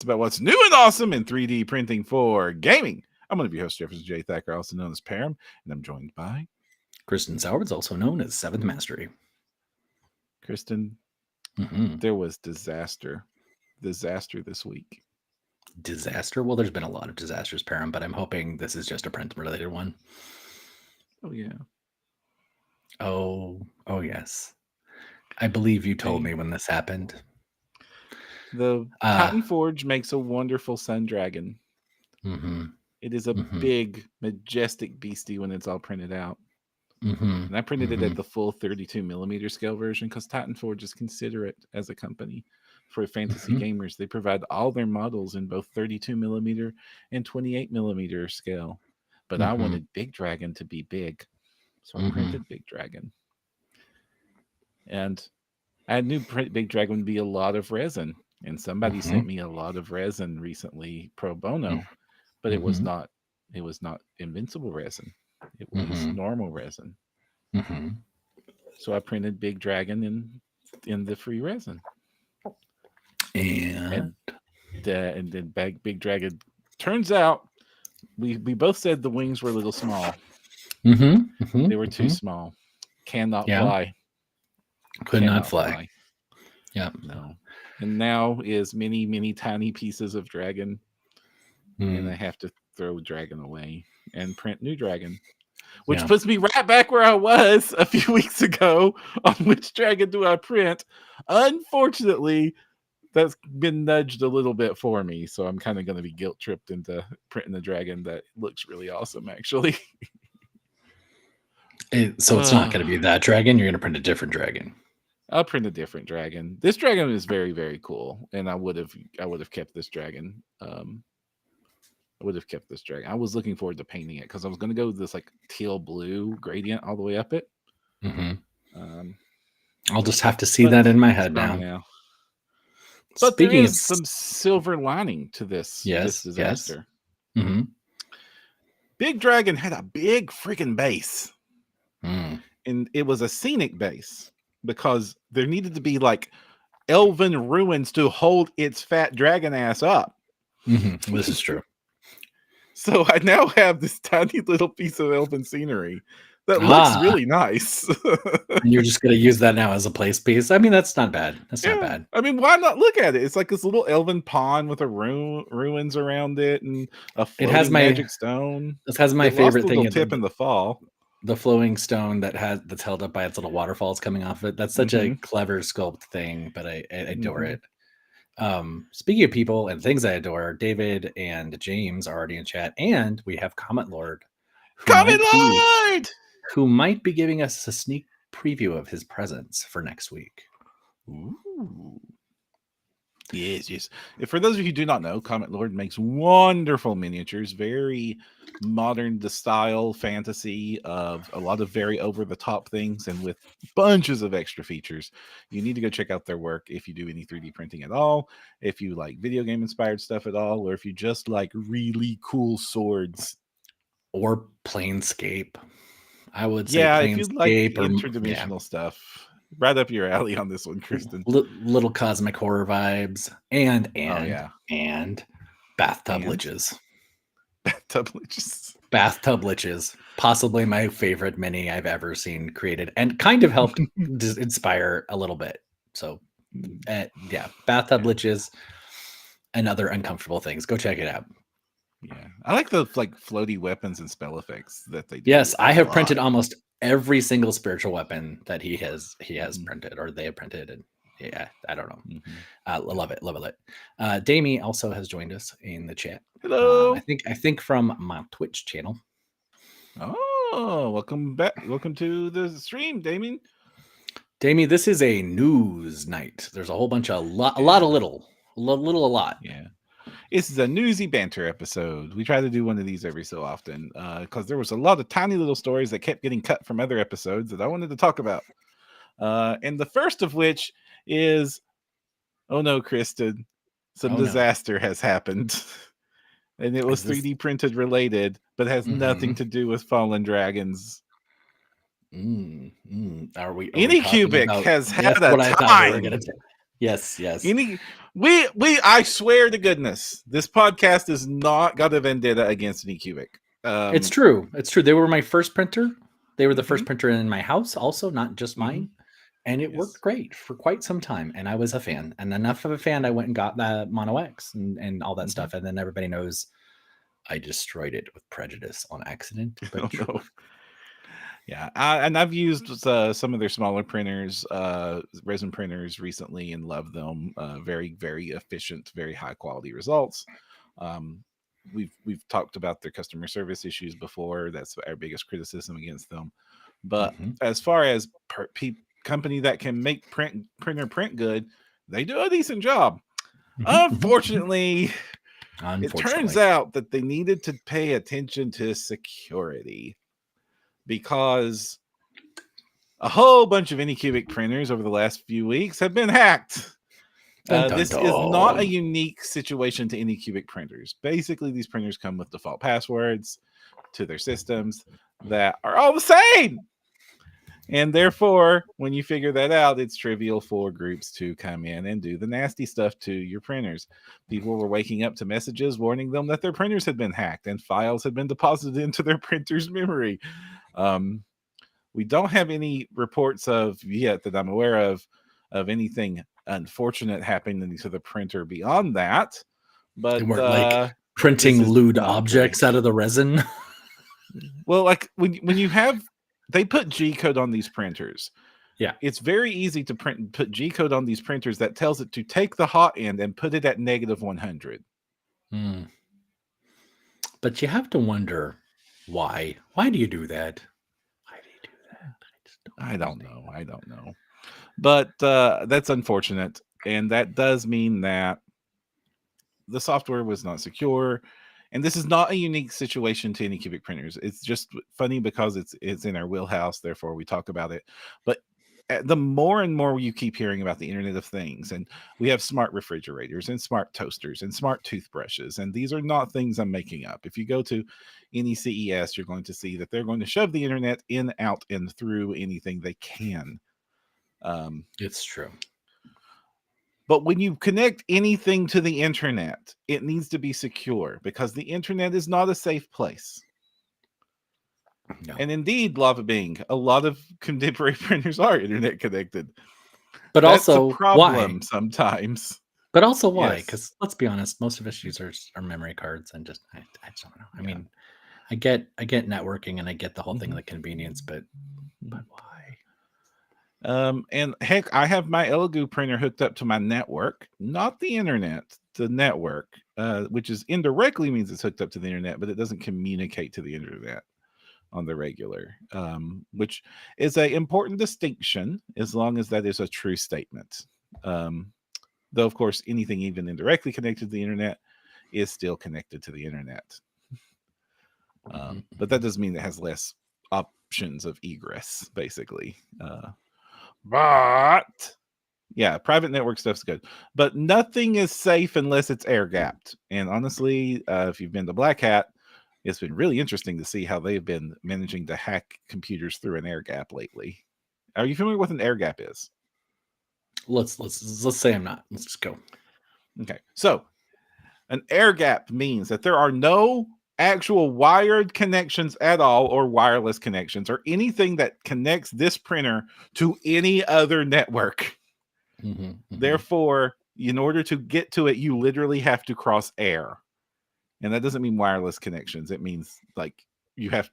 about what's new and awesome in 3D printing for gaming. I'm one of your hosts, Jefferson J. Thacker, also known as Param, and I'm joined by Kristen Sowards, also known as Seventh Mastery. Kristen. There was disaster this week. Disaster? Well, there's been a lot of disasters, Param, but I'm hoping this is just a print-related one. Oh, yeah. Oh, yes. I believe you told me when this happened. The Titan Forge makes a wonderful sun dragon. It is a big, majestic beastie when it's all printed out. And I printed it at the full 32 millimeter scale version because Titan Forge is considerate as a company for fantasy gamers. They provide all their models in both 32 millimeter and 28 millimeter scale. But I wanted Big Dragon to be big. So I printed Big Dragon. And I knew Big Dragon would be a lot of resin. And somebody sent me a lot of resin recently pro bono, but it was not invincible resin. It was normal resin. So I printed Big Dragon in the free resin. And then Big Dragon. Turns out we both said the wings were a little small. They were too small. Cannot fly. Could not fly. Yeah. No. And now is many tiny pieces of dragon. And I have to throw dragon away and print new dragon. Which puts me right back where I was a few weeks ago on which dragon do I print. Unfortunately, that's been nudged a little bit for me. So I'm kind of going to be guilt tripped into printing a dragon that looks really awesome, actually. So it's not going to be that dragon. You're going to print a different dragon. I'll print a different dragon. This dragon is very, very cool. And I would have kept this dragon. I was looking forward to painting it because I was going to go with this like teal blue gradient all the way up it. I'll just have to see that in my head now. But there is some silver lining to this disaster. Big Dragon had a big freaking base. And it was a scenic base because there needed to be like elven ruins to hold its fat dragon ass up. This is true. So I now have this tiny little piece of elven scenery that looks really nice. And you're just going to use that now as a place piece. I mean, that's not bad. Not bad. I mean, why not look at it? It's like this little elven pond with a ruins around it and a floating magic stone. This has my favorite thing. Tip in the fall. The flowing stone that's held up by its little waterfalls coming off it. That's such a clever sculpt thing, but I adore it. Speaking of people and things I adore, David and James are already in chat, and we have Comet Lord. Who might be giving us a sneak preview of his presence for next week. Ooh. Yes. For those of you who do not know, Comet Lord makes wonderful miniatures, very modern style fantasy of a lot of very over-the-top things and with bunches of extra features. You need to go check out their work if you do any 3D printing at all, if you like video game inspired stuff at all, or if you just like really cool swords. Or Planescape. I would say if you like interdimensional stuff. Right up your alley on this one, Kristen. Little cosmic horror vibes and bathtub liches. Bathtub liches. Possibly my favorite mini I've ever seen created and kind of helped inspire a little bit. So bathtub liches and other uncomfortable things. Go check it out. Yeah. I like the floaty weapons and spell effects that they do. Yes, I have printed almost every single spiritual weapon that he has printed or they have printed, and I don't know. Love it. Damie also has joined us in the chat. Hello. I think from my Twitch channel. Oh, welcome back. Welcome to the stream, Damien. Damie, this is a news night. There's a whole bunch of a lot. Yeah. This is a newsy banter episode. We try to do one of these every so often because there was a lot of tiny little stories that kept getting cut from other episodes that I wanted to talk about. And the first of which is, oh no, Kristen, some disaster has happened. And it was 3D printed related, but has nothing to do with Fallen Dragons. Are we Anycubic has had a time. Yes. I swear to goodness, this podcast is not got a vendetta against Anycubic. It's true. They were my first printer. They were the first printer in my house, also, not just mine. And it worked great for quite some time. And I was a fan. And enough of a fan, I went and got the Mono X and all that stuff. And then everybody knows I destroyed it with prejudice on accident. But true. Yeah, and I've used some of their smaller printers, resin printers recently, and love them. Very, very efficient, very high quality results. We've talked about their customer service issues before. That's our biggest criticism against them. But as far as company that can make printer print good, they do a decent job. Unfortunately, it turns out that they needed to pay attention to security, because a whole bunch of Anycubic printers over the last few weeks have been hacked. This is not a unique situation to Anycubic printers. Basically, these printers come with default passwords to their systems that are all the same. And therefore, when you figure that out, it's trivial for groups to come in and do the nasty stuff to your printers. People were waking up to messages warning them that their printers had been hacked and files had been deposited into their printer's memory. We don't have any reports yet that I'm aware of anything unfortunate happening to the printer beyond that. But they weren't like printing lewd objects out of the resin. Well, like when you have, they put G-code on these printers. Yeah, it's very easy to put G-code on these printers that tells it to take the hot end and put it at -100. But you have to wonder why. Why do you do that? I don't know. But that's unfortunate. And that does mean that the software was not secure. And this is not a unique situation to Anycubic printers. It's just funny because it's in our wheelhouse. Therefore, we talk about it. But the more and more you keep hearing about the Internet of Things, and we have smart refrigerators and smart toasters and smart toothbrushes, and these are not things I'm making up. If you go to any CES, you're going to see that they're going to shove the internet in, out, and through anything they can. It's true. But when you connect anything to the internet, it needs to be secure, because the internet is not a safe place. No. And indeed, Lava Bing, a lot of contemporary printers are internet connected. But that's also a problem why? Sometimes. But also why? Because let's be honest, most of us users are memory cards, and just I just don't know. I mean, I get networking and I get the whole thing, like convenience, but why? And heck, I have my Elegoo printer hooked up to my network, not the internet, the network, which is indirectly means it's hooked up to the internet, but it doesn't communicate to the internet on the regular, which is an important distinction, as long as that is a true statement. Though, of course, anything even indirectly connected to the internet is still connected to the internet. But that doesn't mean it has less options of egress, basically. But yeah, private network stuff's good, but nothing is safe unless it's air gapped. And honestly, if you've been to Black Hat, it's been really interesting to see how they've been managing to hack computers through an air gap lately. Are you familiar with what an air gap is? Let's say I'm not. Let's just go. Okay, so an air gap means that there are no actual wired connections at all, or wireless connections, or anything that connects this printer to any other network. Therefore, in order to get to it, you literally have to cross air. And that doesn't mean wireless connections. It means like you have,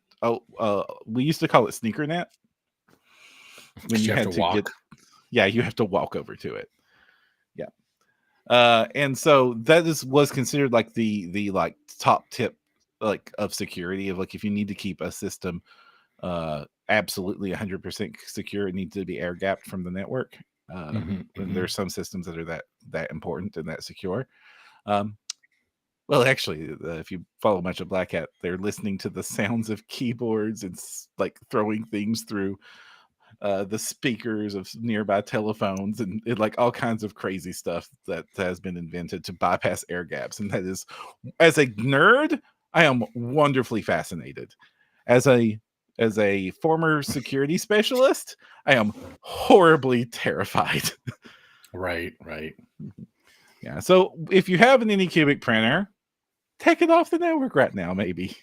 we used to call it sneaker net. When you had to walk. You have to walk over to it. Yeah. And so that was considered like the like top tip, like of security, of like, if you need to keep a system absolutely 100% secure, it needs to be air gapped from the network. And there's some systems that are that important and that secure. Well, actually, if you follow much of Black Hat, they're listening to the sounds of keyboards and like throwing things through the speakers of nearby telephones, and like all kinds of crazy stuff that has been invented to bypass air gaps. And that is, as a nerd, I am wonderfully fascinated. As a former security specialist, I am horribly terrified. Right. Yeah. So if you have an Anycubic printer, take it off the network right now, maybe.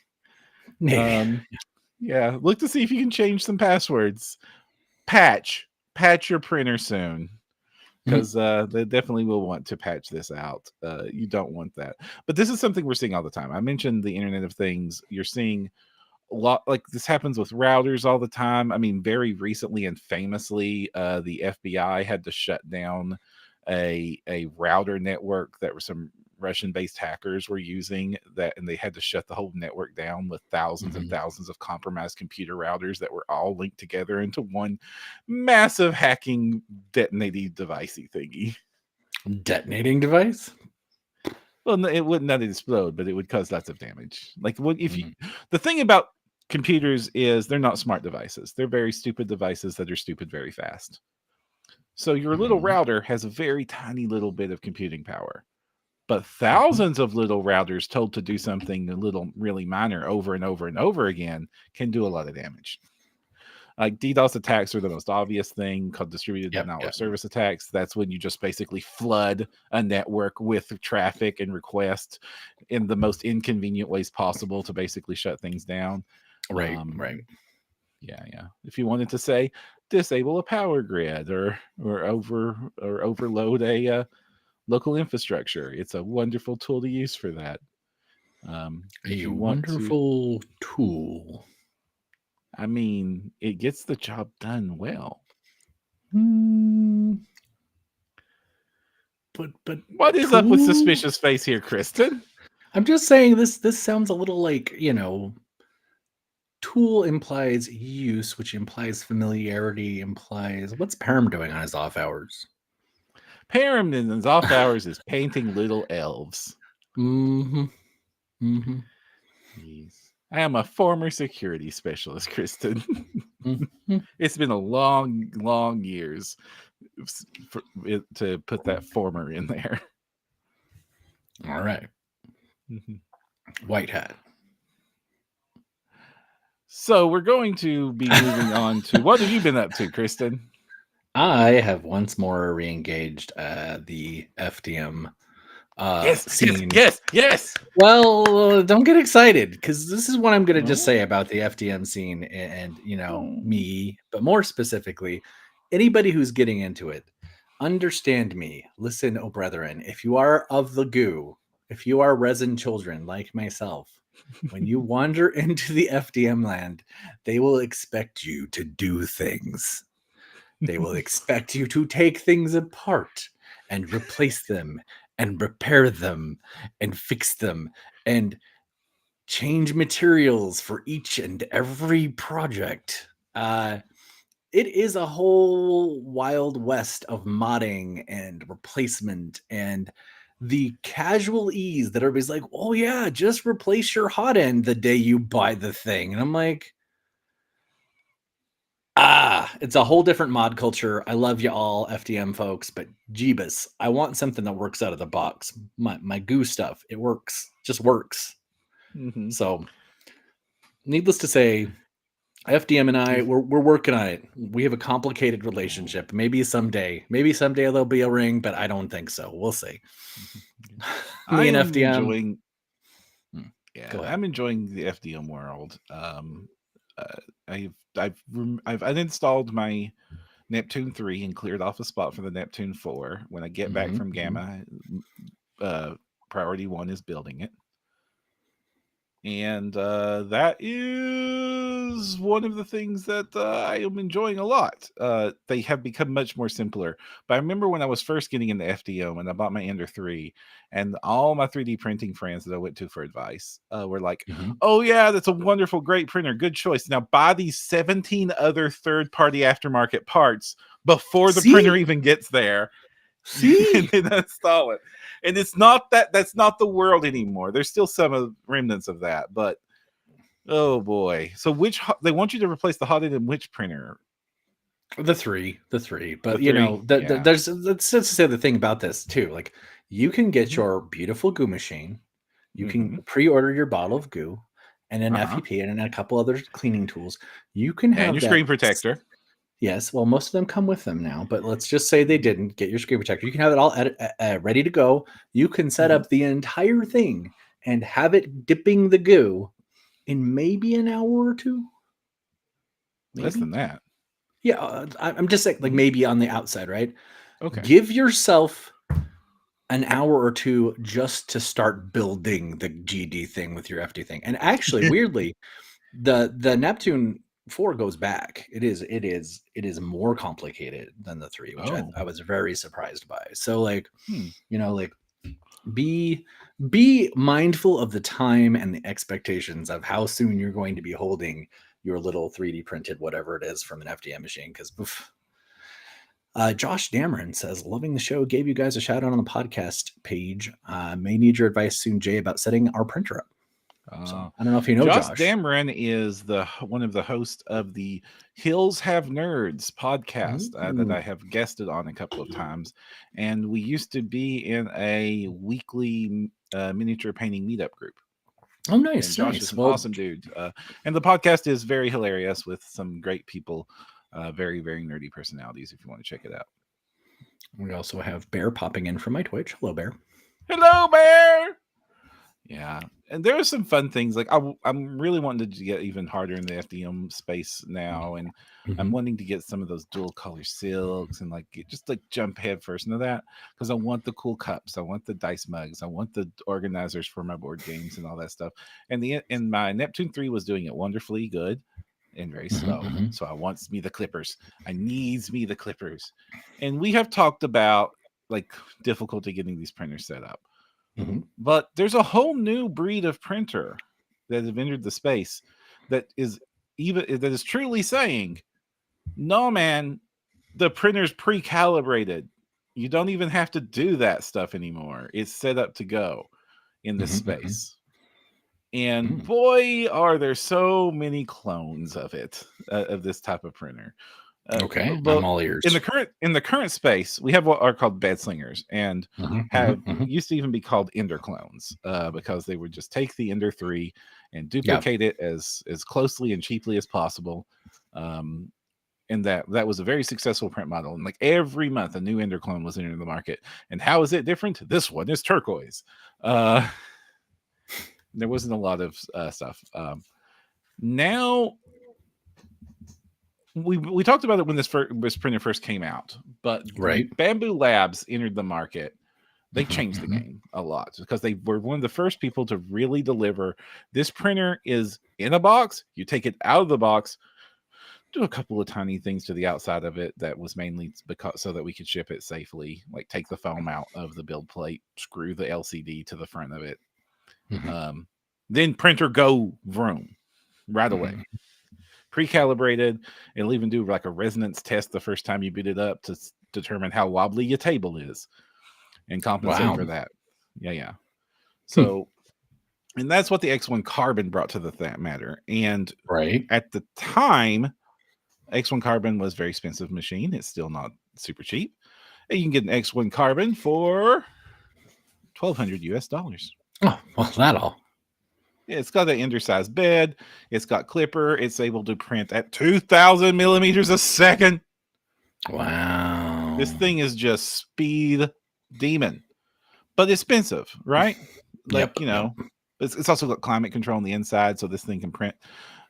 Yeah. Look to see if you can change some passwords. Patch your printer soon. Because they definitely will want to patch this out. You don't want that. But this is something we're seeing all the time. I mentioned the Internet of Things. You're seeing a lot, like this happens with routers all the time. I mean, very recently and famously, the FBI had to shut down a router network that was some Russian-based hackers were using that, and they had to shut the whole network down with thousands and thousands of compromised computer routers that were all linked together into one massive hacking detonating devicey thingy. Detonating device? Well, it would not explode, but it would cause lots of damage. Like, what if you? The thing about computers is they're not smart devices. They're very stupid devices that are stupid very fast. So your little router has a very tiny little bit of computing power. But thousands of little routers told to do something a little really minor over and over and over again can do a lot of damage. Like DDoS attacks are the most obvious thing, called distributed denial of service attacks. That's when you just basically flood a network with traffic and requests in the most inconvenient ways possible to basically shut things down. Right. Yeah. If you wanted to say disable a power grid or overload a local infrastructure, it's a wonderful tool to use for that. A wonderful tool. I mean, it gets the job done well. But what is up with suspicious face here, Kristen? I'm just saying this sounds a little like, tool implies use, which implies familiarity, implies what's Param doing on his off hours? Param in his off hours is painting little elves. I am a former security specialist, Kristen. It's been a long years to put that former in there. All right. White hat. So we're going to be moving on to what have you been up to, Kristen? I have once more re-engaged the FDM scene. Yes. Well, don't get excited, because this is what I'm going to just say about the FDM scene and me, but more specifically, anybody who's getting into it. Understand me. Listen, oh brethren, if you are of the goo, if you are resin children like myself, when you wander into the FDM land, they will expect you to do things. They will expect you to take things apart and replace them and repair them and fix them and change materials for each and every project. It is a whole wild west of modding and replacement and the casual ease that everybody's like, oh yeah, just replace your hot end the day you buy the thing. And I'm like, it's a whole different mod culture. I love you all, FDM folks, but Jeebus, I want something that works out of the box. My goo stuff, it works, just works. So, needless to say, FDM and I, we're working on it. We have a complicated relationship. Maybe someday there'll be a ring, but I don't think so. We'll see. Me and FDM. I'm enjoying the FDM world. I've uninstalled my Neptune 3 and cleared off a spot for the Neptune 4. When I get back from Gamma, priority 1 is building it. And that is one of the things that I am enjoying a lot. They have become much more simpler. But I remember when I was first getting into FDM and I bought my Ender 3, and all my 3D printing friends that I went to for advice were like, oh yeah, that's a wonderful, great printer. Good choice. Now buy these 17 other third-party aftermarket parts before the printer even gets there. And then install it. And it's not that's not the world anymore. There's still some remnants of that, but oh boy. So they want you to replace the hot end in which printer? The three. But there's let's say the thing about this too. Like, you can get your beautiful goo machine, you can pre-order your bottle of goo and an FEP and a couple other cleaning tools. You can have your screen protector. Yes, well, most of them come with them now, but let's just say they didn't. Get your screen protector. You can have it all ready to go. You can set up the entire thing and have it dipping the goo in maybe an hour or two. Maybe? Less than that. Yeah, I'm just saying, like maybe on the outside, right? Okay. Give yourself an hour or two just to start building the GD thing with your FD thing. And actually, weirdly, the Neptune 4 goes back. It is more complicated than the 3, which I was very surprised by. So like, like be mindful of the time and the expectations of how soon you're going to be holding your little 3D printed whatever it is from an FDM machine. Because Josh Dameron says, loving the show, gave you guys a shout out on the podcast page. May need your advice soon, Jay, about setting our printer up. So, I don't know if you know Josh. Dameron is one of the hosts of the Hills Have Nerds podcast that I have guested on a couple of times. And we used to be in a weekly miniature painting meetup group. Oh, nice. And Josh is an awesome dude. And the podcast is very hilarious with some great people. Very, very nerdy personalities if you want to check it out. We also have Bear popping in from my Twitch. Hello, Bear. Hello, Bear. Yeah. And there are some fun things. Like I'm really wanting to get even harder in the FDM space now. And I'm wanting to get some of those dual color silks and like just like jump head first into that. Because I want the cool cups. I want the dice mugs. I want the organizers for my board games and all that stuff. And my Neptune 3 was doing it wonderfully good. And very slow. So I wants me the clippers. I needs me the clippers. And we have talked about like difficulty getting these printers set up. But there's a whole new breed of printer that have entered the space that is truly saying, no, man, the printer's pre-calibrated. You don't even have to do that stuff anymore. It's set up to go in this space. And boy, are there so many clones of it, of this type of printer. Okay, I'm all ears. In the current space, we have what are called bed slingers, and used to even be called Ender clones, because they would just take the Ender 3 and duplicate it as closely and cheaply as possible. And that was a very successful print model. And like every month, a new Ender clone was entering the market. And how is it different? This one is turquoise. There wasn't a lot of stuff. Now, we talked about it when this printer first came out, but Bamboo Labs entered the market. They changed the game a lot because they were one of the first people to really deliver. This printer is in a box. You take it out of the box, do a couple of tiny things to the outside of it that was mainly so that we could ship it safely, like take the foam out of the build plate, screw the LCD to the front of it. Then printer go vroom right away. Pre-calibrated. It'll even do like a resonance test the first time you boot it up to determine how wobbly your table is and compensate for that. Yeah. So, and that's what the X1 Carbon brought to the matter. And at the time, X1 Carbon was a very expensive machine. It's still not super cheap. And you can get an X1 Carbon for $1,200 US. Oh, well, that all. It's got an Ender size bed. It's got clipper. It's able to print at 2,000 millimeters a second. Wow. This thing is just speed demon, but expensive, right? Like, it's also got climate control on the inside. So this thing can print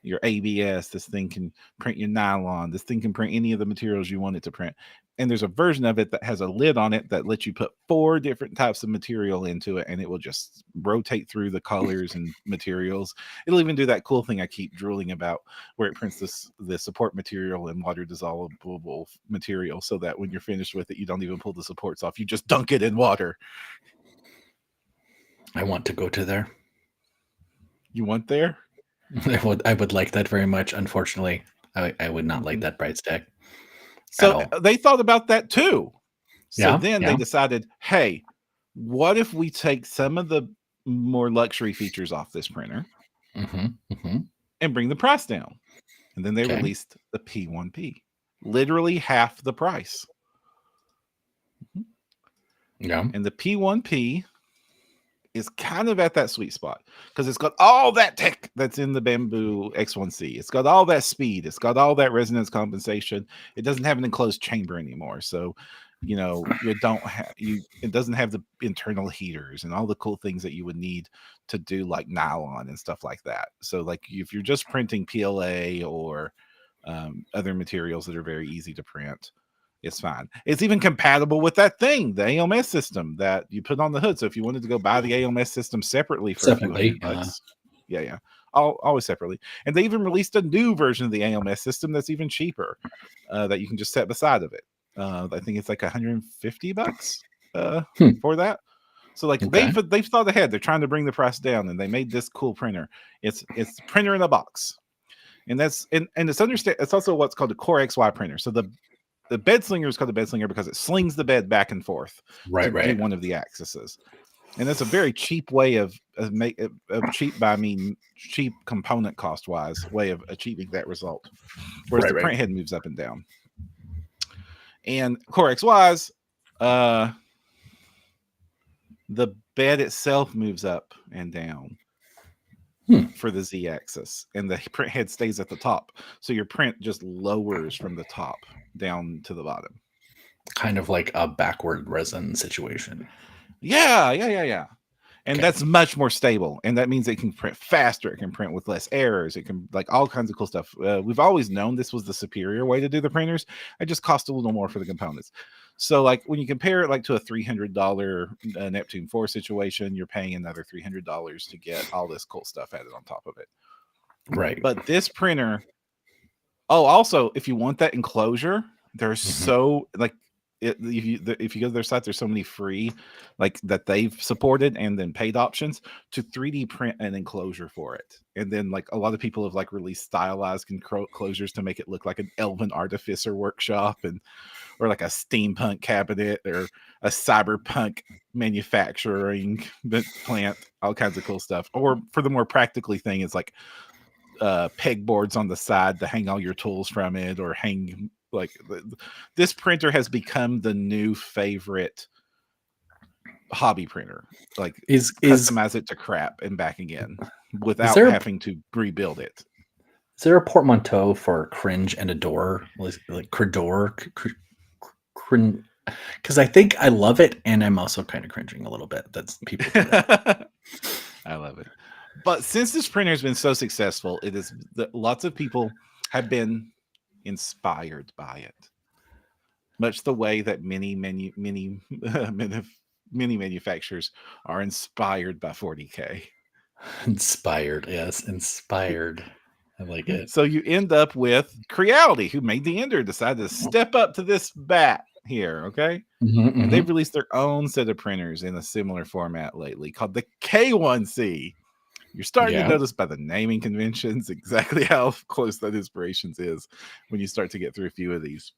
your ABS. This thing can print your nylon. This thing can print any of the materials you want it to print. And there's a version of it that has a lid on it that lets you put 4 different types of material into it, and it will just rotate through the colors and materials. It'll even do that cool thing I keep drooling about, where it prints the support material and water dissolvable material, so that when you're finished with it, you don't even pull the supports off. You just dunk it in water. I want to go to there. You want there? I would like that very much. Unfortunately, I would not like that bright stack. So they thought about that too. So then they decided, hey, what if we take some of the more luxury features off this printer and bring the price down? And then they released the P1P, literally half the price. Yeah. And the P1P is kind of at that sweet spot because it's got all that tech that's in the Bambu X1C. It's got all that speed. It's got all that resonance compensation. It doesn't have an enclosed chamber anymore. So, you don't have it doesn't have the internal heaters and all the cool things that you would need to do like nylon and stuff like that. So like if you're just printing PLA or other materials that are very easy to print, it's fine. It's even compatible with that thing, the ALMS system that you put on the hood. So if you wanted to go buy the ALMS system separately for a few $100, yeah, always separately. And they even released a new version of the ALMS system that's even cheaper, that you can just set beside of it. I think it's like $150 for that. So like they've thought ahead. They're trying to bring the price down, and they made this cool printer. It's printer in a box, and that's and it's also what's called a Core XY printer. So the bed slinger is called the bed slinger because it slings the bed back and forth to do one of the axes. And that's a very cheap way of cheap by I mean cheap component cost wise way of achieving that result. Whereas the print head moves up and down. And Core XY's, the bed itself moves up and down for the Z axis, and the print head stays at the top. So your print just lowers from the top down to the bottom. Kind of like a backward resin situation. Yeah. And that's much more stable. And that means it can print faster. It can print with less errors. It can like all kinds of cool stuff. We've always known this was the superior way to do the printers. It just cost a little more for the components. So like when you compare it like to a $300 Neptune 4 situation, you're paying another $300 to get all this cool stuff added on top of it. Right. But this printer, also, if you want that enclosure, there's so like, if you go to their site, there's so many free like that they've supported and then paid options to 3D print an enclosure for it. And then like a lot of people have like released stylized enclosures to make it look like an Elven Artificer workshop or like a steampunk cabinet or a cyberpunk manufacturing plant, all kinds of cool stuff. Or for the more practically thing, it's like pegboards on the side to hang all your tools from it or hang. Like this printer has become the new favorite hobby printer. Like customize it to crap and back again without having to rebuild it. Is there a portmanteau for cringe and adore? Like credor? Because I think I love it, and I'm also kind of cringing a little bit. That's people. I love it. But since this printer has been so successful, it is lots of people have been inspired by it, much the way that many manufacturers are inspired by 40K. Inspired, yes, inspired. I like it. So you end up with Creality, who made the Ender, decided to step up to this bat here, okay? And they've released their own set of printers in a similar format lately called the K1C. You're starting to notice by the naming conventions exactly how close that inspirations is when you start to get through a few of these.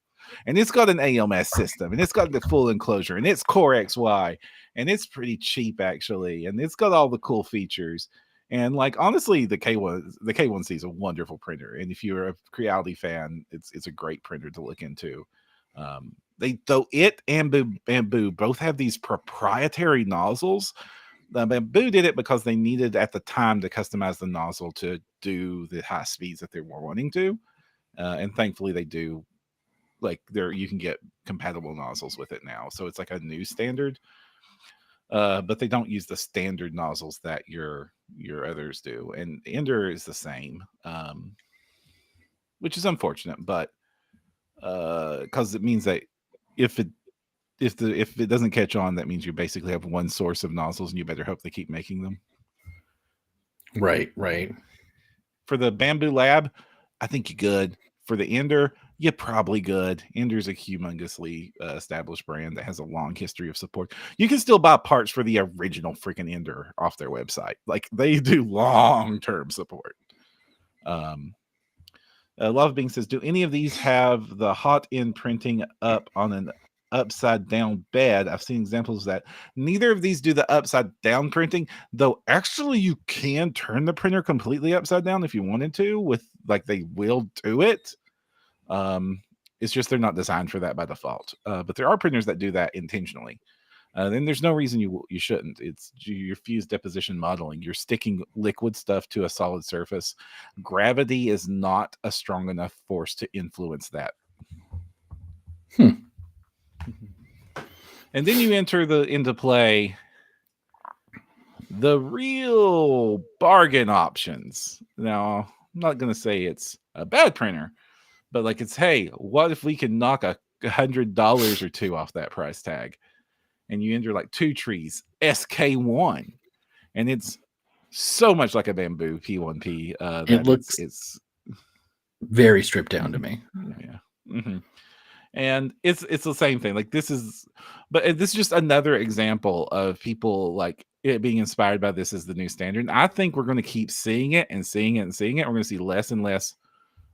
And it's got an ALMS system, and it's got the full enclosure, and it's Core XY, and it's pretty cheap actually, and it's got all the cool features. And like honestly, the K1C is a wonderful printer, and if you're a Creality fan, it's a great printer to look into. It and Bambu both have these proprietary nozzles. Bambu did it because they needed at the time to customize the nozzle to do the high speeds that they were wanting to, and thankfully they do. Like you can get compatible nozzles with it now, so it's like a new standard. But they don't use the standard nozzles that your others do, and Ender is the same, which is unfortunate, but because it means that if it doesn't catch on, that means you basically have one source of nozzles, and you better hope they keep making them. Right. For the Bambu Lab, I think you're good. For the Ender, you're probably good. Ender's a humongously established brand that has a long history of support. You can still buy parts for the original freaking Ender off their website. Like they do long-term support. Love Bing says, do any of these have the hot end printing up on an upside down bed? I've seen examples of that. Neither of these do the upside down printing, though actually you can turn the printer completely upside down if you wanted to, with like they will do it. It's just they're not designed for that by default. But there are printers that do that intentionally. then there's no reason you shouldn't. It's your fused deposition modeling. You're sticking liquid stuff to a solid surface. Gravity is not a strong enough force to influence that. And then you enter into play the real bargain options. Now, I'm not going to say it's a bad printer, but like it's, hey, what if we can knock $100 or two off that price tag? And you enter like Two Trees SK1, and it's so much like a Bamboo P1P. It looks it's very stripped down to me. Yeah. Mm-hmm. And it's the same thing. Like this is just another example of people like it being inspired by this as the new standard. And I think we're going to keep seeing it and seeing it and seeing it. We're going to see less and less.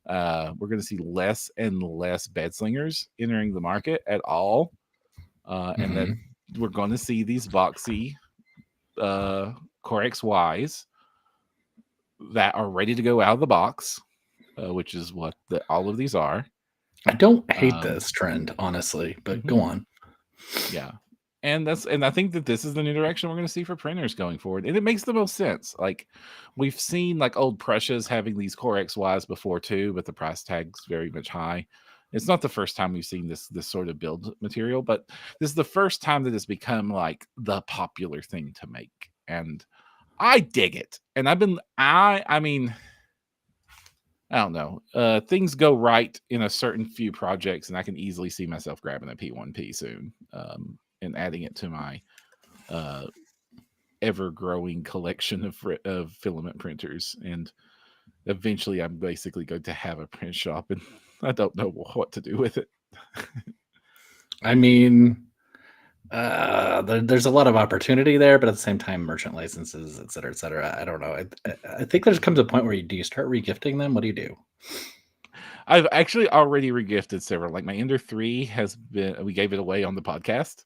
We're going to see less and less bed slingers entering the market at all. And then we're going to see these boxy Core XYs that are ready to go out of the box, which is what all of these are. I don't hate this trend, honestly, but go on. Yeah. And I think that this is the new direction we're going to see for printers going forward. And it makes the most sense. Like we've seen like old Prussias having these Core XYs before too, but the price tag's very much high. It's not the first time we've seen this sort of build material, but this is the first time that it's become like the popular thing to make. And I dig it. And I mean, I don't know. Things go right in a certain few projects, and I can easily see myself grabbing a P1P soon and adding it to my ever-growing collection of filament printers. And eventually, I'm basically going to have a print shop, and I don't know what to do with it. I mean, there's a lot of opportunity there, but at the same time, merchant licenses, et cetera, I don't know. I think there comes a point where do you start regifting them? What do you do? I've actually already regifted several. Like my Ender 3 we gave it away on the podcast.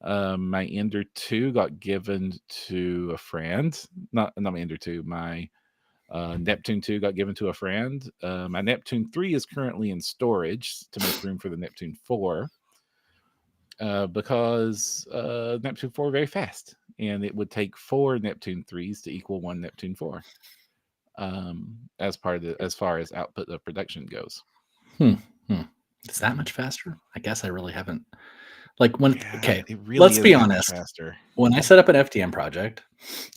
My Ender 2 got given to a friend. Not my Ender 2. My Neptune 2 got given to a friend. My Neptune 3 is currently in storage to make room for the Neptune 4. Because Neptune 4 very fast, and it would take 4 Neptune 3s to equal 1 Neptune 4 as far as output of production goes. Is that much faster? I guess I really haven't. Like let's be honest. Faster. When I set up an FDM project,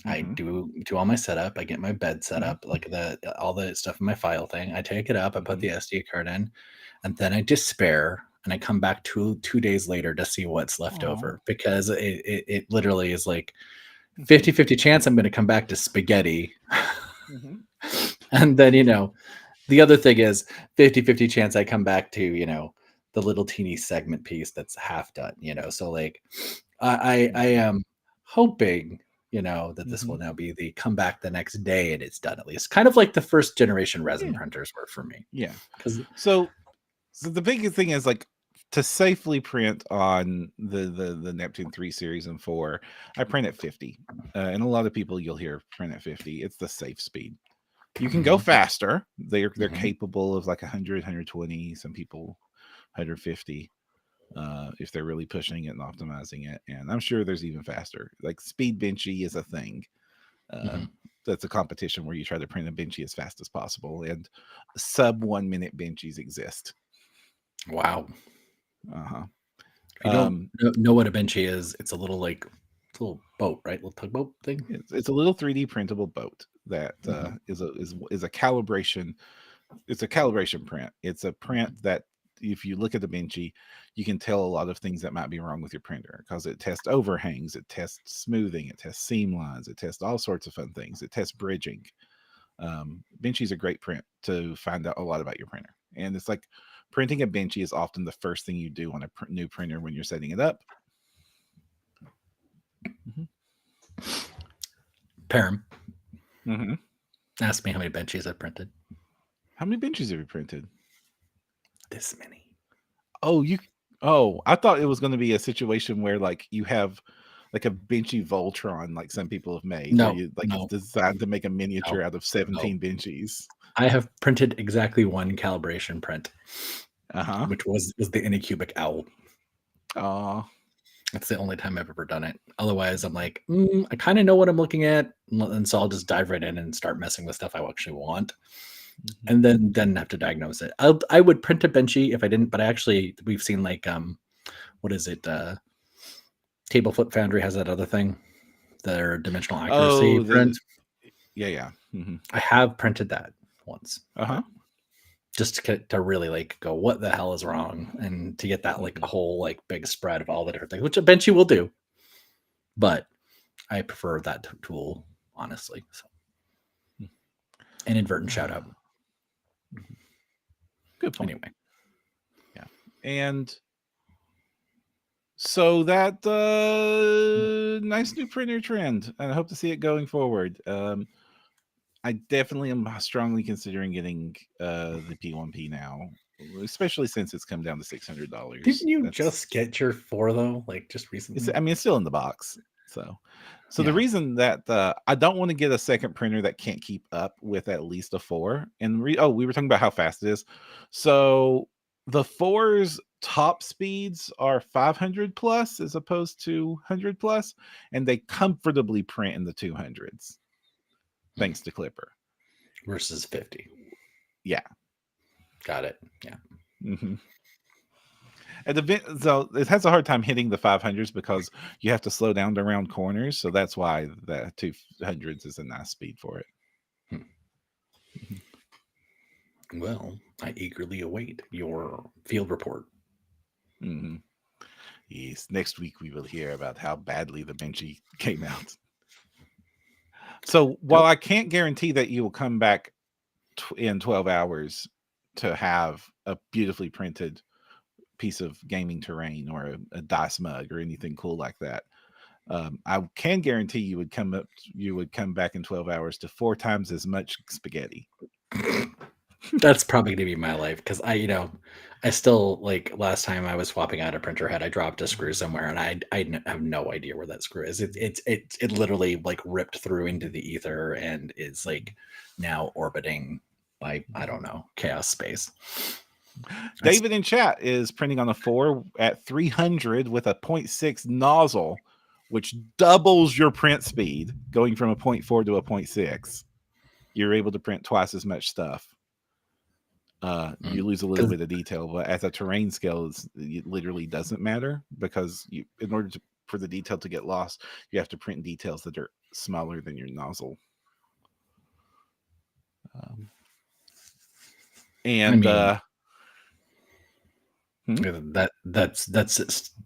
I do all my setup. I get my bed set up, like all the stuff in my file thing. I take it up, I put the SD card in, and then I despair. And I come back 2 days later to see what's left over, because it literally is like 50-50 chance I'm going to come back to spaghetti. And then, the other thing is 50-50 chance I come back to, the little teeny segment piece that's half done, So like I am hoping, that this will now be the come back the next day and it's done, at least. Kind of like the first generation resin printers were for me. Yeah. So the biggest thing is like, to safely print on the Neptune 3 series and 4, I print at 50. And a lot of people you'll hear print at 50. It's the safe speed. You can go faster. They're capable of like 100, 120, some people 150 if they're really pushing it and optimizing it. And I'm sure there's even faster. Like Speed Benchy is a thing. That's a competition where you try to print a Benchy as fast as possible. And sub 1 minute Benchies exist. Wow. You don't know what a Benchy is. It's a little boat, right? Little tugboat thing. It's a little 3D printable boat that is a calibration. It's a calibration print. It's a print that if you look at the Benchy, you can tell a lot of things that might be wrong with your printer, because it tests overhangs, it tests smoothing, it tests seam lines, it tests all sorts of fun things. It tests bridging. Benchy is a great print to find out a lot about your printer, and it's like. Printing a Benchy is often the first thing you do on a new printer when you're setting it up. Param. Ask me how many Benchies I've printed. How many Benchies have you printed? This many. I thought it was going to be a situation where like you have like a Benchy Voltron, like some people have made. It's designed to make a miniature out of 17 Benchies. I have printed exactly one calibration print, which was the Anycubic Owl. That's the only time I've ever done it. Otherwise, I'm like, I kind of know what I'm looking at, and so I'll just dive right in and start messing with stuff I actually want, and then have to diagnose it. I would print a Benchy if I didn't, but we've seen like what is it? Table Flip Foundry has that other thing, their dimensional accuracy print. Yeah. I have printed that once. Uh-huh. Just to really like go, what the hell is wrong? And to get that like a whole like big spread of all the different things, which a Benchy will do. But I prefer that tool, honestly. So inadvertent shout out. Good point. Anyway. Yeah. And so that nice new printer trend. And I hope to see it going forward. I definitely am strongly considering getting the P1P now, especially since it's come down to $600. Didn't you just get your 4 though? Like just recently? It's still in the box. So the reason that I don't want to get a second printer that can't keep up with at least a 4, and we were talking about how fast it is. So the 4's top speeds are 500 plus as opposed to 100 plus, and they comfortably print in the 200s. Thanks to Clipper. Versus 50. Yeah. Got it. Yeah. Mm-hmm. So it has a hard time hitting the 500s because you have to slow down around corners. So that's why the 200s is a nice speed for it. Well, I eagerly await your field report. Mm-hmm. Yes. Next week we will hear about how badly the Benchy came out. So while I can't guarantee that you will come back in 12 hours to have a beautifully printed piece of gaming terrain or a dice mug or anything cool like that, I can guarantee you would come back in 12 hours to 4 times as much spaghetti. That's probably gonna be my life, because I still, like, last time I was swapping out a printer head, I dropped a screw somewhere and I have no idea where that screw is. It literally like ripped through into the ether and is like now orbiting by, I don't know, chaos space. David in chat is printing on a 4 at 300 with a 0.6 nozzle, which doubles your print speed, going from a 0.4 to a 0.6. You're able to print twice as much stuff. You lose a little bit of detail, but at a terrain scale, it literally doesn't matter, because in order for the detail to get lost, you have to print details that are smaller than your nozzle. That's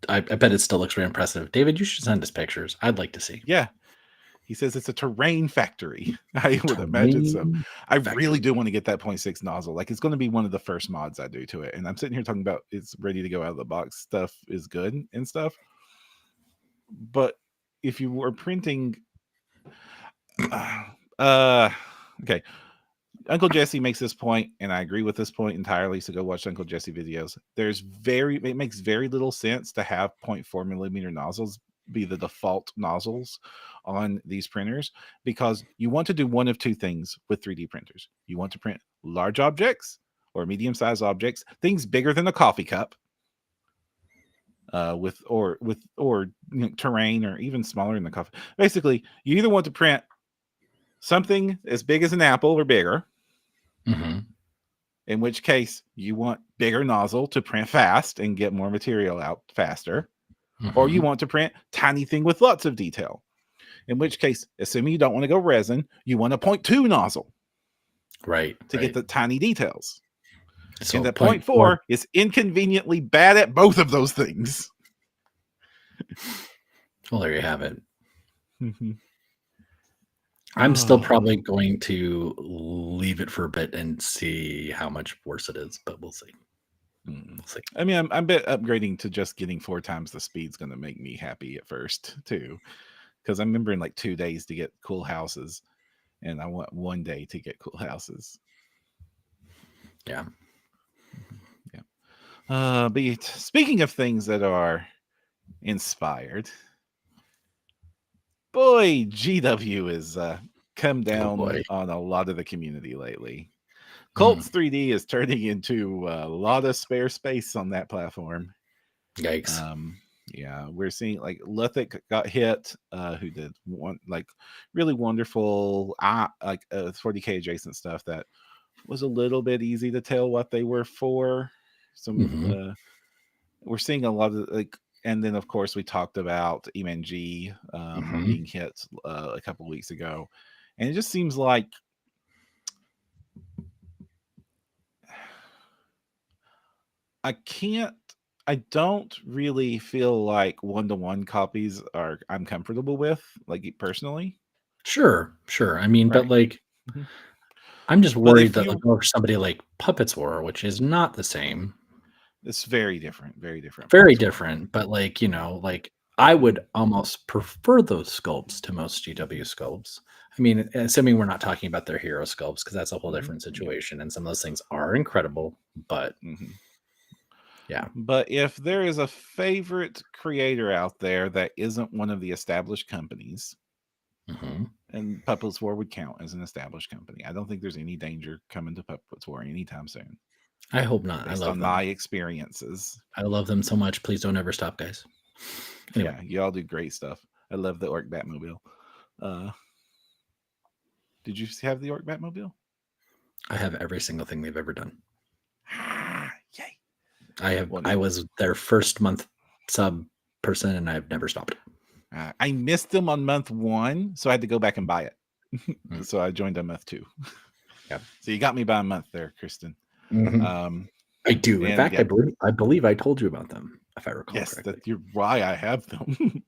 I bet it still looks very impressive. David, you should send us pictures. I'd like to see. Yeah. He says it's a terrain factory. I would imagine so. I really do want to get that 0.6 nozzle. Like, it's going to be one of the first mods I do to it. And I'm sitting here talking about it's ready to go out of the box. Stuff is good and stuff. But if you were printing, okay. Uncle Jesse makes this point, and I agree with this point entirely. So go watch Uncle Jesse videos. It makes very little sense to have 0.4 millimeter nozzles be the default nozzles on these printers, because you want to do one of two things with 3D printers. You want to print large objects or medium-sized objects, things bigger than a coffee cup, with terrain, or even smaller than the coffee. Basically, you either want to print something as big as an apple or bigger, in which case you want bigger nozzle to print fast and get more material out faster. Or you want to print tiny thing with lots of detail, in which case, assuming you don't want to go resin, you want a 0.2 nozzle, right, to get the tiny details. So and the 0.4 is inconveniently bad at both of those things. Well, there you have it. I'm still probably going to leave it for a bit and see how much worse it is, but we'll see. I mean, I'm bet upgrading to just getting 4 times the speed's going to make me happy at first too, because I'm remembering like 2 days to get cool houses, and I want 1 day to get cool houses. Yeah. But speaking of things that are inspired, boy, GW has come down on a lot of the community lately. Colts 3D is turning into a lot of spare space on that platform. Yikes. Yeah, we're seeing like Luthic got hit, who did one like really wonderful, 40K adjacent stuff that was a little bit easy to tell what they were for. Some we're seeing a lot of like, and then of course we talked about EMNG being hit a couple of weeks ago, and it just seems like I don't really feel like 1-to-1 copies I'm comfortable with, like personally. Sure. I mean, but Right. like, Mhm. I'm just But worried if that like you, over somebody like Puppets War, which is not the same, it's very different, very different. very Puppets War. different. But like, like I would almost prefer those sculpts to most GW sculpts. I mean, assuming we're not talking about their hero sculpts, because that's a whole different Yeah. situation. And some of those things are incredible, but yeah. But if there is a favorite creator out there that isn't one of the established companies, and Puppets War would count as an established company, I don't think there's any danger coming to Puppets War anytime soon. I hope not. I Based love on them. my experiences. I love them so much. Please don't ever stop, guys. Anyway. Yeah, y'all do great stuff. I love the Orc Batmobile. Did you have the Orc Batmobile? I have every single thing they've ever done. Yay! I was their first month sub person, and I've never stopped. I missed them on month 1, so I had to go back and buy it. So I joined on month 2. Yeah. So you got me by a month there, Kristen. I do. In fact, I believe I told you about them, if I recall correctly. Yes, you're why I have them.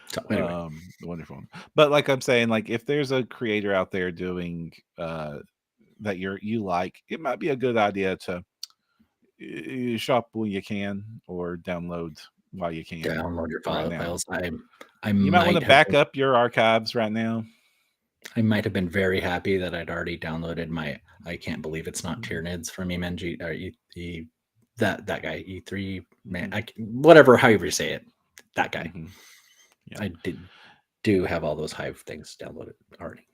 So anyway. Wonderful. But like I'm saying, like if there's a creator out there doing that you like, it might be a good idea to shop when you can or download while you can. Download your files. You might want to back up your archives right now. I might have been very happy that I'd already downloaded my. I can't believe it's not Tyranids from EMNG or that guy E3 man. Whatever, however you say it, that guy. Yeah. I do have all those Hive things downloaded already.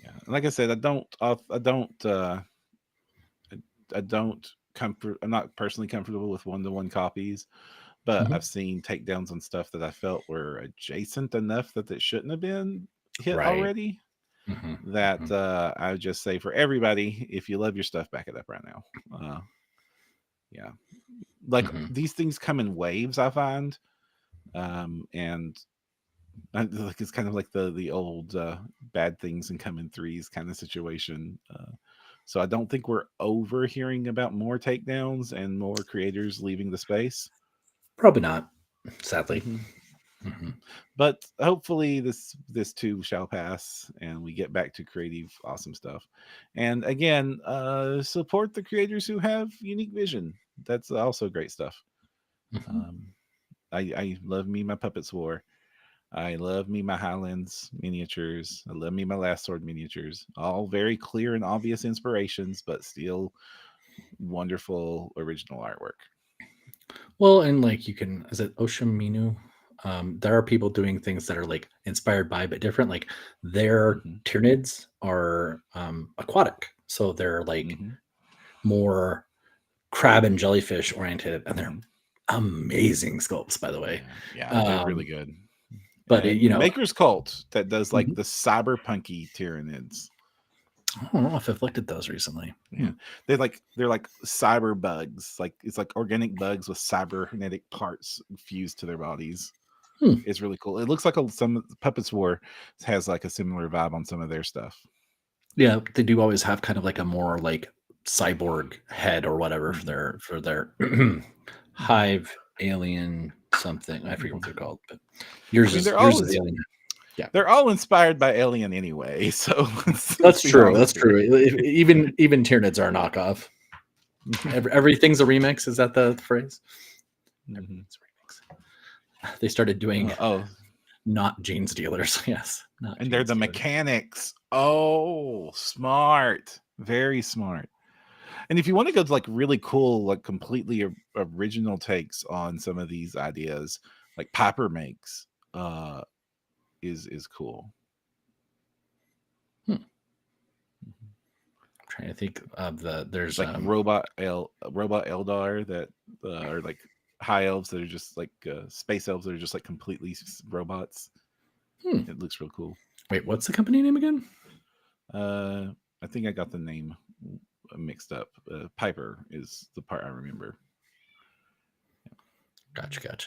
Yeah, like I said, I'm not personally comfortable with 1-to-1 copies, but I've seen takedowns on stuff that I felt were adjacent enough that it shouldn't have been hit already. That I would just say for everybody, if you love your stuff, back it up right now. Yeah, like these things come in waves, I find, and like it's kind of like the old bad things and come in threes kind of situation. So I don't think we're overhearing about more takedowns and more creators leaving the space. Probably not, sadly. But hopefully this too shall pass and we get back to creative, awesome stuff. And again, support the creators who have unique vision. That's also great stuff. I love me my Puppets War. I love me my Highlands miniatures. I love me my Last Sword miniatures. All very clear and obvious inspirations, but still wonderful original artwork. Well, and like you can, is it Oshiminu? There are people doing things that are like inspired by, but different. Like their Tyranids are aquatic, so they're like more crab and jellyfish oriented, and they're amazing sculpts, by the way. Yeah, they're really good. But Maker's Cult that does like the cyberpunky Tyranids. I don't know if I've looked at those recently. Yeah, they're like cyber bugs. Like it's like organic bugs with cybernetic parts fused to their bodies. It's really cool. It looks like some Puppets War has like a similar vibe on some of their stuff. Yeah, they do always have kind of like a more like cyborg head or whatever for their Hive alien something. I forget what they're called, but yours is alien. Yeah, they're all inspired by Alien anyway. So that's true. That's true. Even Tyranids are a knockoff. Everything's a remix. Is that the phrase? Everything's a remix. They started doing not Gene Stealers. Yes, and they're the mechanics. Oh, smart, very smart. And if you want to go to like really cool, like completely original takes on some of these ideas, like Piper makes, is cool. I'm trying to think of there's like Robot Eldar that are like high elves that are just like space elves that are just like completely robots. It looks real cool. Wait, what's the company name again? I think I got the name mixed up. Piper is the part I remember. Gotcha.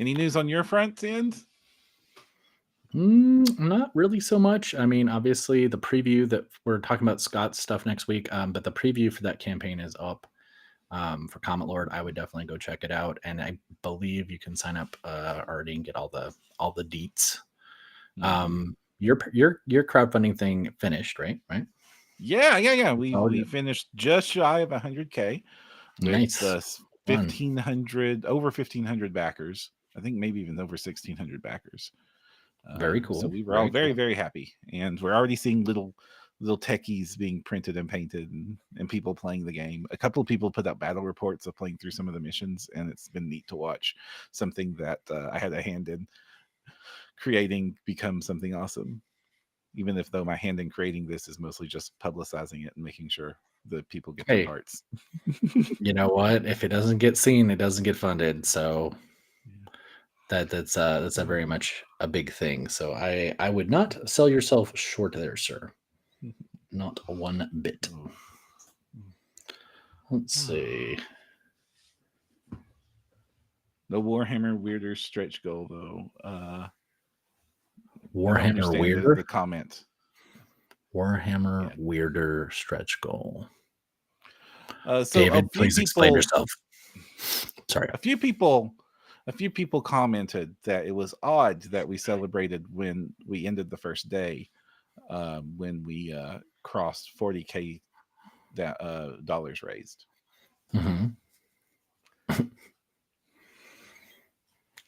Any news on your front end? Not really so much. I mean, obviously the preview that we're talking about Scott's stuff next week, but the preview for that campaign is up for Comet Lord. I would definitely go check it out, and I believe you can sign up already and get all the deets. Your crowdfunding thing finished, right? Yeah. We finished just shy of 100K. Nice. 1,500 over 1,500 backers. I think maybe even over 1,600 backers. Very cool. So we were all very, very happy, and we're already seeing little techies being printed and painted, and people playing the game. A couple of people put out battle reports of playing through some of the missions, and it's been neat to watch something that I had a hand in creating become something awesome. Even if though my hand in creating this is mostly just publicizing it and making sure that people get their parts. You know what? If it doesn't get seen, it doesn't get funded. So that's a very much a big thing. So I would not sell yourself short there, sir. Not one bit. Let's see. No Warhammer weirder stretch goal though. Warhammer weirder. The comment. Warhammer weirder stretch goal. So David, please explain yourself. Sorry. A few people commented that it was odd that we celebrated when we ended the first day, when we crossed 40K dollars raised.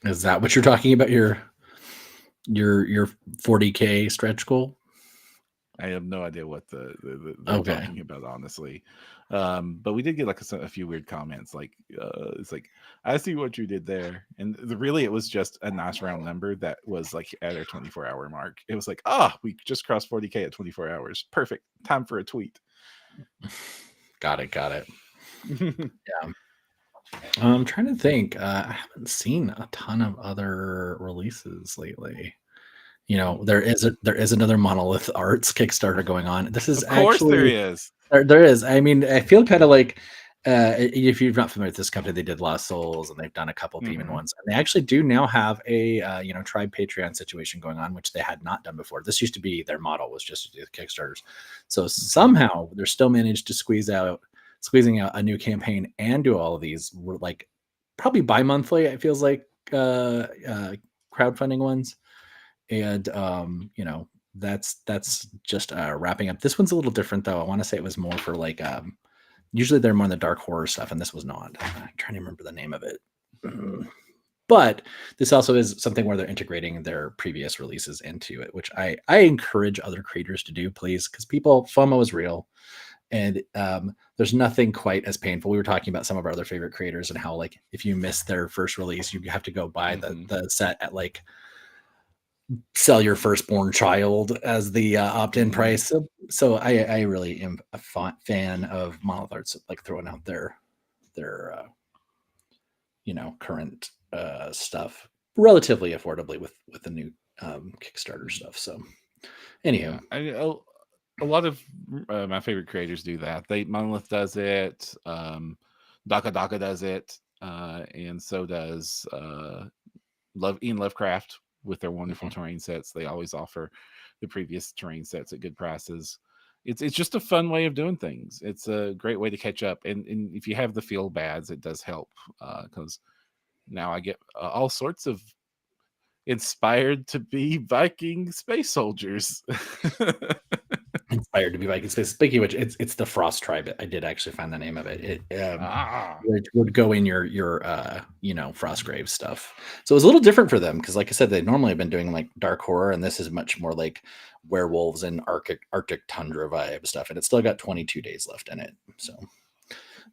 Is that what you're talking about? Your 40K stretch goal? I have no idea what they're talking about, honestly. But we did get like a few weird comments, like it's like, I see what you did there, and really it was just a nice round number that was like at our 24-hour mark. It was like, we just crossed 40K at 24 hours. Perfect time for a tweet. Got it. Yeah. I'm trying to think. I haven't seen a ton of other releases lately. You know, there is another Monolith Arts Kickstarter going on. This is, of course, actually, there is. There is. I mean, I feel kind of like if you're not familiar with this company, they did Lost Souls and they've done a couple Demon ones, and they actually do now have a Tribe Patreon situation going on, which they had not done before. This used to be their model, was just to do the Kickstarters. So somehow they're still managed to squeezing out a new campaign and do all of these, like probably bi-monthly. It feels like crowdfunding ones. And that's just wrapping up. This one's a little different though. I want to say it was more for like usually they're more in the dark horror stuff, and this was not. I'm trying to remember the name of it. But this also is something where they're integrating their previous releases into it, which I encourage other creators to do, please, because FOMO is real. And there's nothing quite as painful. We were talking about some of our other favorite creators and how, like, if you miss their first release, you have to go buy the set at like sell your firstborn child as the opt-in price. So I really am a fan of Monolith Arts, like throwing out their current stuff relatively affordably with the new Kickstarter stuff. So anyhow, a lot of my favorite creators do that. Monolith does it, Daka does it, and so does Ian Lovecraft with their wonderful terrain sets. They always offer the previous terrain sets at good prices. It's just a fun way of doing things. It's a great way to catch up, and if you have the feel bads, it does help, because now I get all sorts of inspired to be Viking space soldiers. Inspired to be Viking space. Speaking of which, it's the Frost Tribe. I did actually find the name of it. It would go in your Frostgrave stuff. So it was a little different for them because, like I said, they normally have been doing like dark horror, and this is much more like werewolves and Arctic tundra vibe stuff. And it's still got 22 days left in it. So,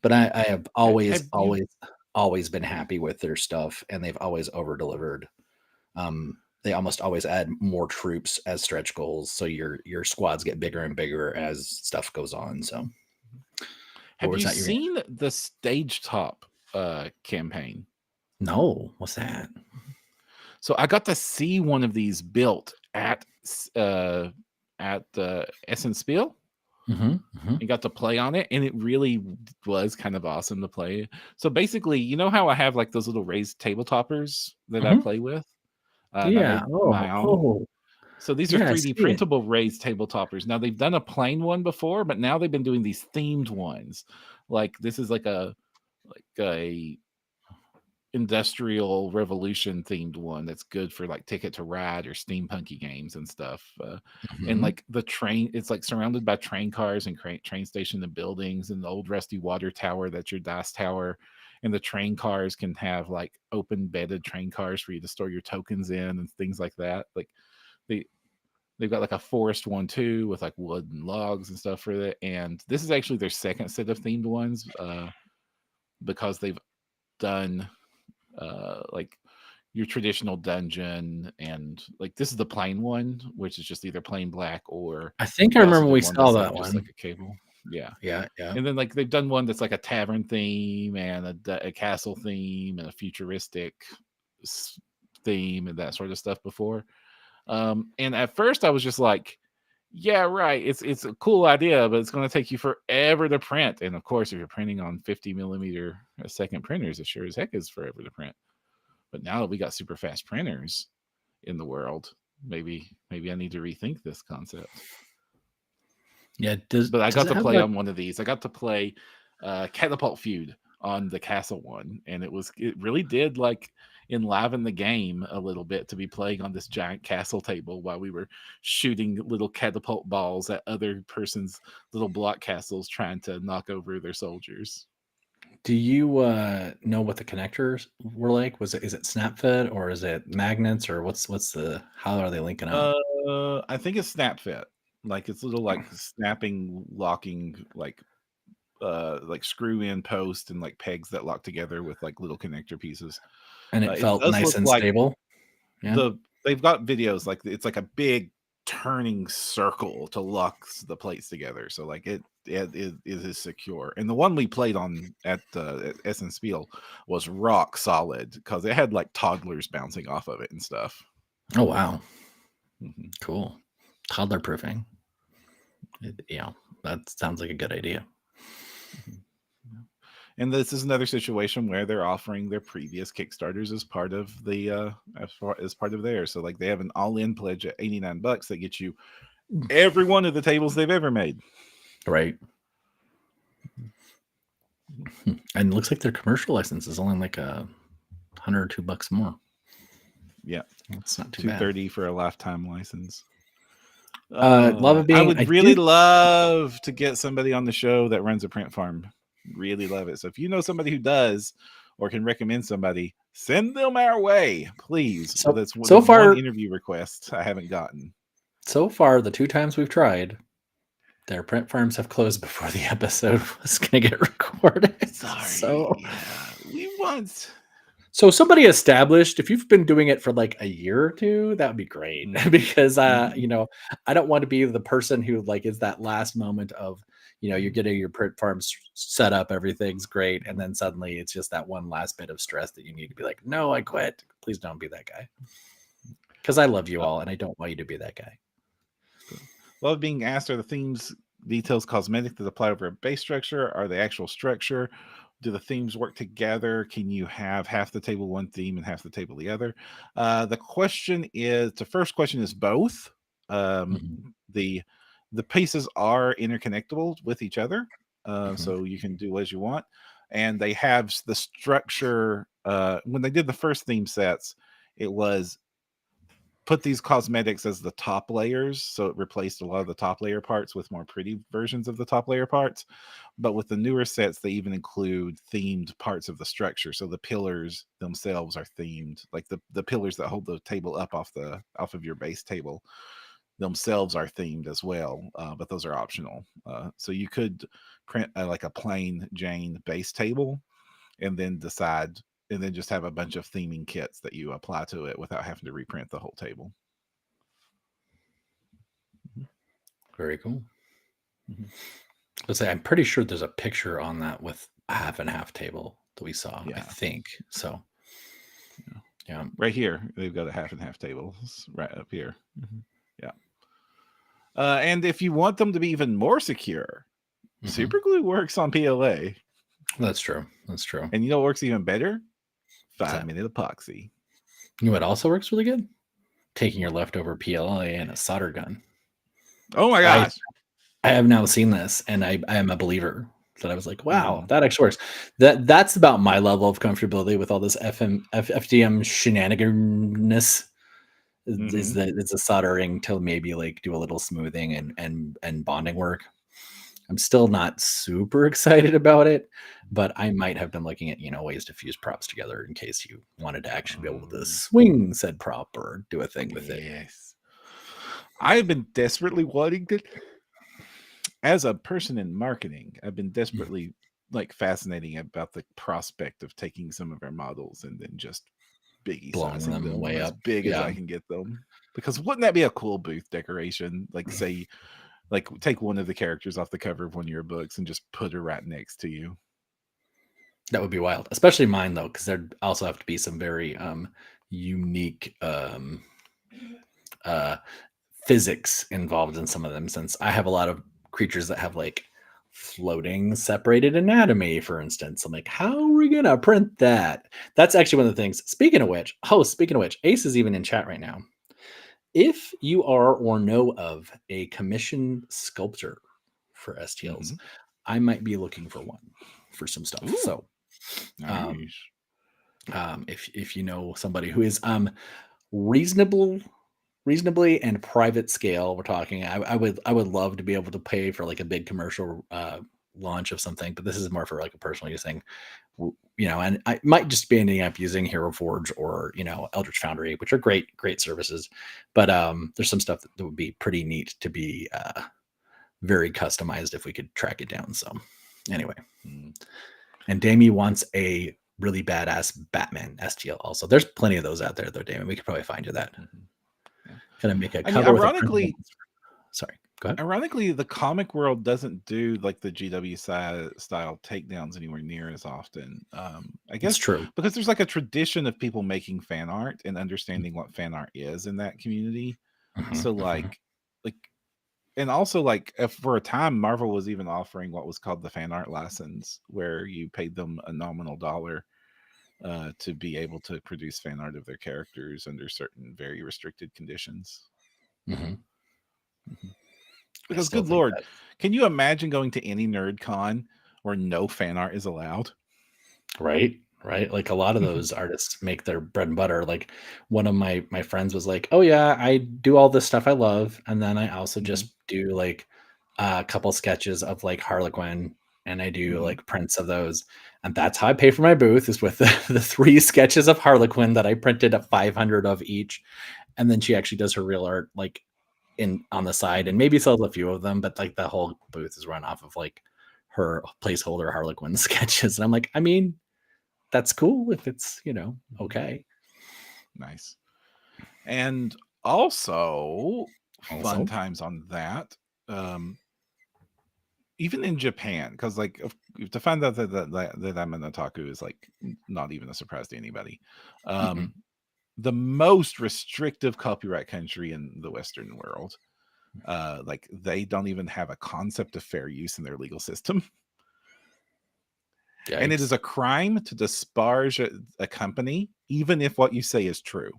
but I have always been happy with their stuff, and they've always over delivered. They almost always add more troops as stretch goals, so your squads get bigger and bigger as stuff goes on. So Have you seen the Stage Top campaign? No, what's that? So I got to see one of these built at Essen Spiel. And got to play on it, and it really was kind of awesome to play. So basically, you know how I have like those little raised table toppers that I play with? Yeah. My own. So these are 3D printable raised table toppers. Now they've done a plain one before, but now they've been doing these themed ones. Like this is like a industrial revolution themed one that's good for like Ticket to Ride or steampunky games and stuff. And like the train, it's like surrounded by train cars and train station and buildings and the old rusty water tower that's your dice tower. And the train cars can have like open bedded train cars for you to store your tokens in and things like that. Like they've got like a forest one too with like wood and logs and stuff for it. And this is actually their second set of themed ones because they've done like your traditional dungeon, and like this is the plain one, which is just either plain black or I think I remember we saw that one. Just like a cable. Yeah. And then like they've done one that's like a tavern theme and a castle theme and a futuristic theme and that sort of stuff before. And at first I was just like, yeah, right. It's a cool idea, but it's going to take you forever to print. And of course, if you're printing on 50 millimeter a second printers, it sure as heck is forever to print. But now that we got super fast printers in the world, maybe I need to rethink this concept. Yeah, but I got to play on one of these. I got to play Catapult Feud on the castle one, and it really did like enliven the game a little bit to be playing on this giant castle table while we were shooting little catapult balls at other person's little block castles trying to knock over their soldiers. Do you know what the connectors were like? Is it snap fit or is it magnets or how are they linking up? I think it's snap fit. Like it's little like snapping, locking, like screw in post and like pegs that lock together with like little connector pieces. And it felt nice and stable. Yeah. They've got videos like it's like a big turning circle to lock the plates together. So like it is secure. And the one we played on at Essen Spiel was rock solid because it had like toddlers bouncing off of it and stuff. Oh wow. Cool. Toddler proofing. Yeah, that sounds like a good idea. And this is another situation where they're offering their previous Kickstarters as part of the as part of theirs. So like they have an all-in pledge at $89 that gets you every one of the tables they've ever made. Right. And it looks like their commercial license is only like $100 or $2 more. Yeah, it's not too bad. $230 for a lifetime license. Love it being. I would really love to get somebody on the show that runs a print farm. Really love it. So if you know somebody who does or can recommend somebody, send them our way, please. So that's so far one interview request I haven't gotten. So far, the 2 times we've tried, their print farms have closed before the episode was going to get recorded. Sorry. So we want. So somebody established, if you've been doing it for like a year or 2, that would be great. Because you know, I don't want to be the person who like is that last moment of, you know, you're getting your print farms set up, everything's great, and then suddenly it's just that one last bit of stress that you need to be like, no, I quit. Please don't be that guy. Because I love you all and I don't want you to be that guy. Love being asked, are the themes details cosmetic that apply over a base structure? Are the actual structure? Do the themes work together? Can you have half the table one theme and half the table the other? The first question is both. The pieces are interconnectable with each other, so you can do as you want. And they have the structure. When they did the first theme sets, it was put these cosmetics as the top layers, so it replaced a lot of the top layer parts with more pretty versions of the top layer parts. But with the newer sets, they even include themed parts of the structure, so the pillars themselves are themed, like the pillars that hold the table up off of your base table themselves are themed as well, but those are optional. So you could print like a plain Jane base table and then decide, and then just have a bunch of theming kits that you apply to it without having to reprint the whole table. Very cool. Let's say I'm pretty sure there's a picture on that with a half and half table that we saw. Yeah. I think so. Yeah, right here they've got a half and half tables right up here. Yeah. And if you want them to be even more secure, super glue works on PLA. That's true. That's true. And you know what works even better? 5-minute epoxy. You know what also works really good? Taking your leftover PLA and a solder gun. Oh my gosh. I have now seen this, and I am a believer that I was like, wow, that actually works. That's about my level of comfortability with all this FDM shenanigans. Is that it's a soldering to maybe like do a little smoothing and bonding work. I'm still not super excited about it, but I might have been looking at, ways to fuse props together in case you wanted to actually be able to swing said prop or do a thing with it. Yes. I've been desperately wanting to, as a person in marketing, I've been desperately fascinating about the prospect of taking some of our models and then just biggie blowing them way as up big as I can get them. Because wouldn't that be a cool booth decoration? Like say, take one of the characters off the cover of one of your books and just put her right next to you. That would be wild, especially mine though, because there'd also have to be some very unique physics involved in some of them, since I have a lot of creatures that have like floating separated anatomy, for instance. I'm like, how are we gonna print that? That's actually one of the things. Speaking of which, Ace is even in chat right now. If you are or know of a commissioned sculptor for STLs, I might be looking for one for some stuff. Ooh. So nice. If you know somebody who is reasonably and private scale, we're talking, I would love to be able to pay for like a big commercial launch of something, but this is more for like a personal use thing, and I might just be ending up using Hero Forge or Eldritch Foundry, which are great services, but there's some stuff that would be pretty neat to be very customized if we could track it down. So anyway, and Damie wants a really badass Batman STL also. There's plenty of those out there though, Damie. We could probably find you that. Gonna make a cover. Ironically, sorry, go ahead. Ironically, the comic world doesn't do like the GW style takedowns anywhere near as often. I guess it's true because there's like a tradition of people making fan art and understanding what fan art is in that community. So and also like if for a time Marvel was even offering what was called the fan art license, where you paid them a nominal $1 to be able to produce fan art of their characters under certain very restricted conditions. Because good Lord, can you imagine going to any nerd con where no fan art is allowed? Right. Like a lot of those artists make their bread and butter. Like one of my friends was like, oh yeah, I do all this stuff I love. And then I also just do like a couple sketches of like Harlequin, and I do like prints of those. And that's how I pay for my booth, is with the 3 sketches of Harlequin that I printed at 500 of each. And then she actually does her real art like on the side and maybe sells a few of them, but like the whole booth is run off of like her placeholder Harlequin sketches. And I'm like, I mean, that's cool if it's, okay. Nice. And also fun times on that. Even in Japan, because like to find out that I'm an otaku is like not even a surprise to anybody. The most restrictive copyright country in the Western world, like they don't even have a concept of fair use in their legal system. Yikes. And it is a crime to disparage a company, even if what you say is true.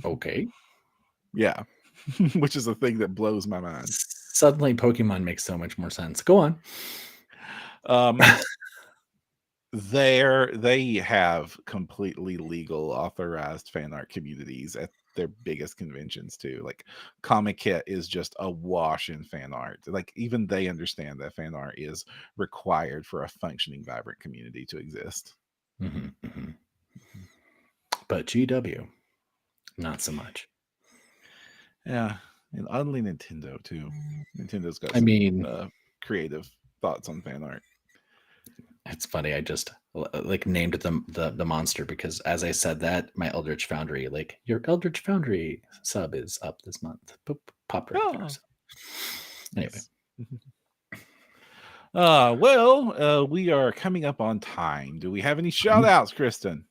Okay. Yeah. Which is a thing that blows my mind. Suddenly Pokemon makes so much more sense. Go on. They have completely legal authorized fan art communities at their biggest conventions too. Like Comic Kit is just awash in fan art. Like even they understand that fan art is required for a functioning, vibrant community to exist. But GW, not so much. Yeah, and oddly Nintendo too. Nintendo's got creative thoughts on fan art. It's funny. I just like named the monster because as I said that, my Eldritch Foundry, like your Eldritch Foundry sub is up this month. Pop right there. So. Anyway, We are coming up on time. Do we have any shout outs, Kristen?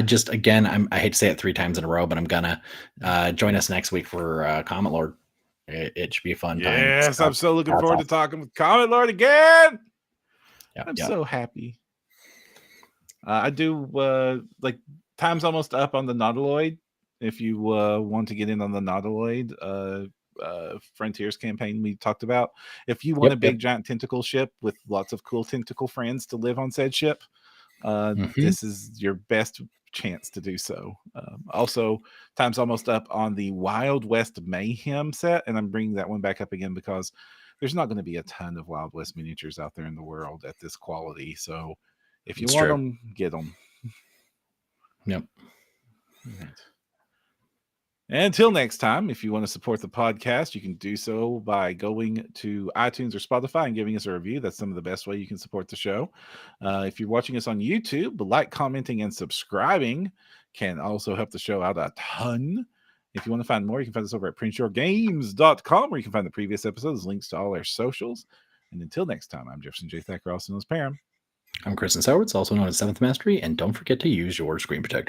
Just again, I hate to say it 3 times in a row, but I'm gonna join us next week for Comet Lord. It should be a fun time. Yes, I'm so looking forward to talking with Comet Lord again. I'm so happy. I do like time's almost up on the Nautiloid. If you want to get in on the Nautiloid Frontiers campaign we talked about, if you want a big giant tentacle ship with lots of cool tentacle friends to live on said ship, this is your best chance to do so. Also, time's almost up on the Wild West Mayhem set, and I'm bringing that one back up again because there's not going to be a ton of Wild West miniatures out there in the world at this quality. So if you want them, get them. Yep. Right. Until next time, if you want to support the podcast, you can do so by going to iTunes or Spotify and giving us a review. That's some of the best way you can support the show. If you're watching us on YouTube, like, commenting, and subscribing can also help the show out a ton. If you want to find more, you can find us over at printyourgames.com, where you can find the previous episodes, links to all our socials. And until next time, I'm Jefferson J. Thacker, also known as Param. I'm Kristen Sowards, also known as Seventh Mastery, and don't forget to use your screen protector.